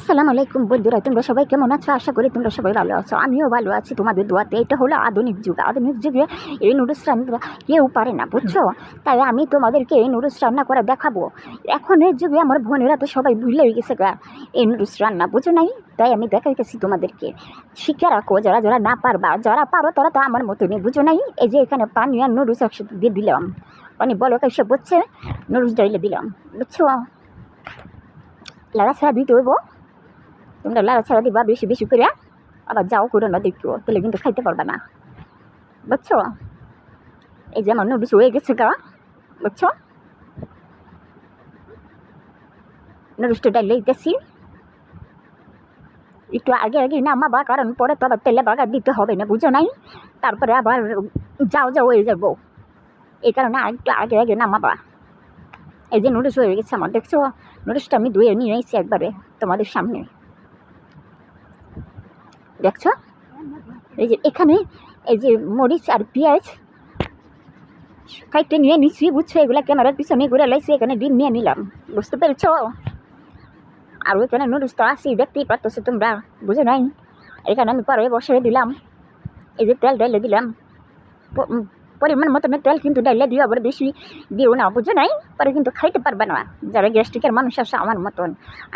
আসসালামু আলাইকুম বন্ধুরা, তোমরা সবাই কেমন আছো? আশা করি তোমরা সবাই ভালো আছো। আমিও ভালো আছি তোমাদের দোয়াতে। এটা হলো আধুনিক যুগ। আধুনিক যুগে এই নুডলস রান্না কেউ পারে না, বুঝছো? তাই আমি তোমাদেরকে এই নুডলস রান্না করে দেখাবো। এখনের যুগে আমার বোনেরা তো সবাই ভুলে গেছে গা এই নুডলস রান্না, বুঝো নাই? তাই আমি দেখাইতেছি তোমাদেরকে। শিখে রাখো, যারা যারা না পারবা, যারা পারো তারা তো আমার মতনই, বুঝো নাই? এই যে এখানে পানি আর নুডলস একসাথে দিয়ে দিলাম, পানি বলো এসে বুঝছে, নুডলস ডাইলে দিলাম, বুঝছো? লাড়া ছাড়া দিতে হইব। তোমরা লাড়া ছাড়া দিবা বেশি বেশি করে, আবার যাও করে না দেখো, তাহলে কিন্তু খাইতে পারবে না, বুঝছো? এই যে আমার নুডলস হয়ে গেছে গা, বুঝছো? নুডলসটা ডাইলে দিতেছি। একটু আগে আগে নামাবা, কারণ পরে তো আবার তেলে বাগার দিতে হবে না, বুঝো নাই? তারপরে আবার যাও যাও হয়ে যাবো, এই কারণে একটু আগে আগে নামাবা। এই যে নুডলস হয়ে গেছে আমার, দেখছো? নুডলসটা আমি ধুয়ে নিয়ে এসেছি একবারে তোমাদের সামনে, দেখছো? এই যে এখানে এই যে মরিচ আর পেঁয়াজ কাইটে নিয়ে নিচ্ছি, বুঝছো? এগুলা ক্যামেরার পিছনে ঘুরে লাইছি, এখানে ডিম নিয়ে নিলাম, বুঝতে পেরেছো? আর ওইখানে নুডলস তো আসি, দেখতেই পারতেছো তোমরা, বুঝে নাই? এখানে আমি পরে বসে দিলাম। এই যে তেল ডাইলে দিলাম, পরিমাণ মতন তেল কিন্তু ডাইলে দিও, আবার বেশি দিও না, বুঝো নাই? পরে কিন্তু খাইতে পারবে না যারা গ্যাস্ট্রিকের মানুষ আছে আমার মতন।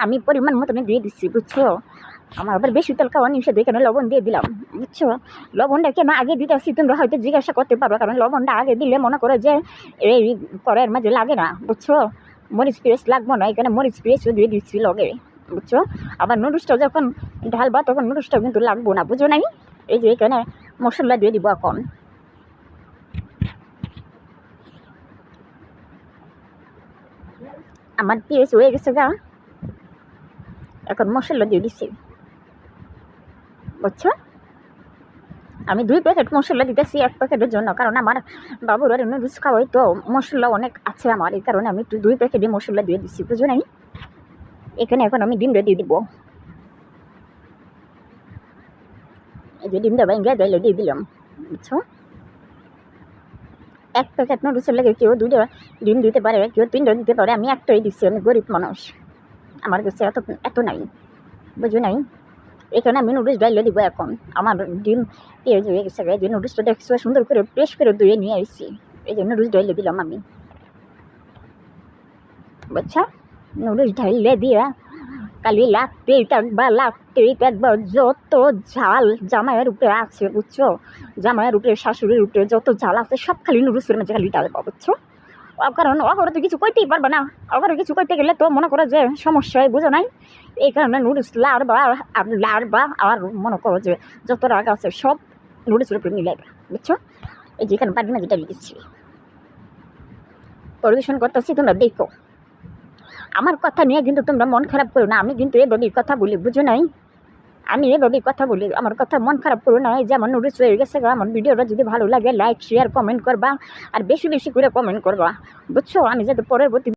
আমি পরিমাণ মতনে দিয়ে দিচ্ছি, বুঝছো? আমার আবার বেশি তেল খাওয়া নিষেধ, এখানে লবণ দিয়ে দিলাম, বুঝছো? লবণটা কেন আগে দিতে আসছি তোমরা হয়তো জিজ্ঞাসা করতে পারো, কারণ লবণটা আগে দিলে মনে করো যে এই কড়াইয়ের মাঝে লাগে না, বুঝছো? মরিচ পেস্ট লাগবো না, এখানে মরিচ পেস্টও দিয়ে দিচ্ছি লগে, বুঝছো? আবার নুডলসটা যখন ঢালবা তখন নুডলসটাও কিন্তু লাগবো না, বুঝো নাই? এই যে এখানে মশলা দিয়ে দিব এখন। আমার পেস্ট হয়ে গেছে গা, এখন মশলা দিয়ে দিচ্ছি, বুঝছো? আমি 2 প্যাকেট মশলা দিতেছি 1 প্যাকেটের জন্য, কারণ আমার বাবুর আর নুডলস খাওয়াই তো মশলা অনেক আছে আমার, এই কারণে আমি একটু 2 প্যাকেটে মশলা দিয়ে দিচ্ছি, বুঝো নাই? এখানে এখন আমি ডিমটা দিয়ে দিব। এই যে ডিমটা ভেঙে ডাইলে দিয়ে দিলাম, বুঝছো? 1 প্যাকেট নুডলসের লাগে কেউ 2টা ডিম দিতে পারে, কেউ 3টা দিতে পারে, আমি একটাই দিচ্ছি, আমি গরিব মানুষ, আমার কাছে এত এত নাই, বুঝো নাই? এখানে আমি নুডলস ডাইলে দিব এখন। আমার ডিম পেঁয়াজ হয়ে গেছে, এই যে নুডলসটা দেখছো সুন্দর করে প্রেস করে ধুয়ে নিয়ে আসছি, এই যে নুডলস ডাইলে দিলাম আমি, বুঝছো? নুডলস ঢাইলে দিয়া খালি লাগতেই থাকবা যত ঝাল জামাইয়ের উপরে আছে, বুঝছো? জামাইয়ের উপরে, শাশুড়ির উপরে যত ঝাল আছে সব খালি নুডলসের মধ্যে খালি ডালবা, বুঝছো? কারণ অগরে তো কিছু কইতেই পারবে না, অগরে কিছু কইতে গেলে তো মনে করো যে সমস্যা হয়, বুঝো নাই? এই কারণে নুডলস লাড়বা আর মনে করো যে যত রাগ আছে সব নুডলসের উপরে মিলাইবা, বুঝছো? এই যে এখানে পানি না যেটা লিখেছি পরিবেশন করতেছি, তোমরা দেখো। আমার কথা নিয়ে কিন্তু তোমরা মন খারাপ করো না, আমি কিন্তু এভাবেই কথা বলি, বুঝো নাই? আমি এভাবেই কথা বলি, আমার কথা মন খারাপ করো না। এই যে আমার নুডলস হয়ে গেছে, আমার ভিডিওটা যদি ভালো লাগে লাইক শেয়ার কমেন্ট করবা, আর বেশি বেশি করে কমেন্ট করবা, বুঝছো? আমি যাতে পরবর্তী